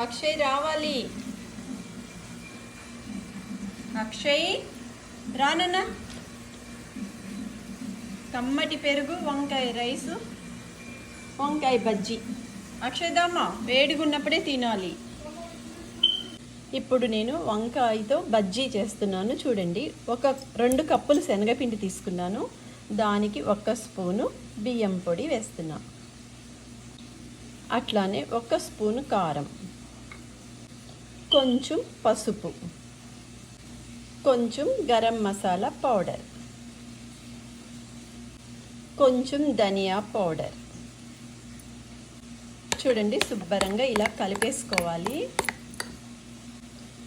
అక్షయ్ రావాలి. అక్షయ్ రానన్నా. కమ్మటి పెరుగు, వంకాయ రైసు, వంకాయ బజ్జీ. అక్షయ్ దామా, వేడిగున్నప్పుడే తినాలి. ఇప్పుడు నేను వంకాయతో బజ్జీ చేస్తున్నాను చూడండి. 2 కప్పులు శనగపిండి తీసుకున్నాను. దానికి 1 స్పూను బియ్యం పొడి వేస్తున్నా. అట్లానే 1 స్పూను కారం, కొంచెం పసుపు, కొంచెం గరం మసాలా పౌడర్, కొంచెం ధనియా పౌడర్. చూడండి, శుభ్రంగా ఇలా కలిపేసుకోవాలి.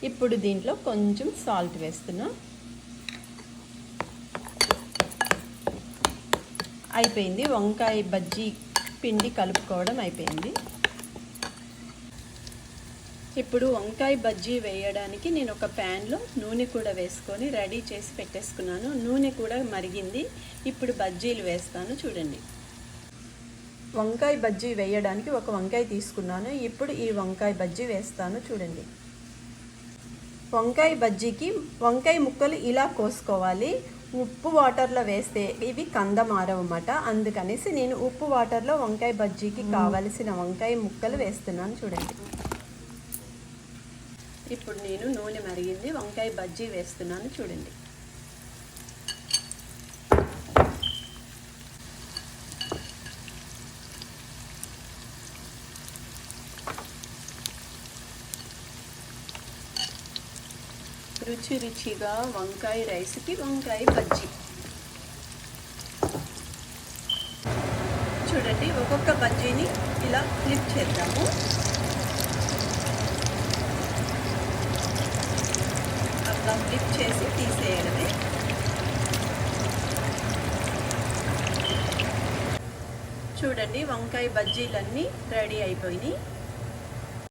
ఇప్పుడు దీంట్లో కొంచెం సాల్ట్ వేస్తున్నా. అయిపోయింది, వంకాయ బజ్జీ పిండి కలుపుకోవడం అయిపోయింది. ఇప్పుడు వంకాయ బజ్జీ వేయడానికి నేను ఒక ప్యాన్లో నూనె కూడా వేసుకొని రెడీ చేసి పెట్టేసుకున్నాను. నూనె కూడా మరిగింది. ఇప్పుడు బజ్జీలు వేస్తాను చూడండి. వంకాయ బజ్జీ వేయడానికి 1 వంకాయ తీసుకున్నాను. ఇప్పుడు ఈ వంకాయ బజ్జీ వేస్తాను చూడండి. వంకాయ బజ్జీకి వంకాయ ముక్కలు ఇలా కోసుకోవాలి. ఉప్పు వాటర్లో వేస్తే ఇవి కందమారవన్నమాట. అందుకనేసి నేను ఉప్పు వాటర్లో వంకాయ బజ్జీకి కావలసిన వంకాయ ముక్కలు వేస్తున్నాను చూడండి. ఇప్పుడు నేను నూనె మరిగింది, వంకాయ బజ్జీ వేస్తున్నాను చూడండి. రుచి రుచిగా వంకాయ రైస్కి వంకాయ బజ్జీ. చూడండి, ఒక్కొక్క బజ్జీని ఇలా ఫ్లిప్ చేద్దాము. అలా ఫ్లిప్ చేసి తీసేయడమే. చూడండి, వంకాయ బజ్జీలన్నీ రెడీ అయిపోయినాయి.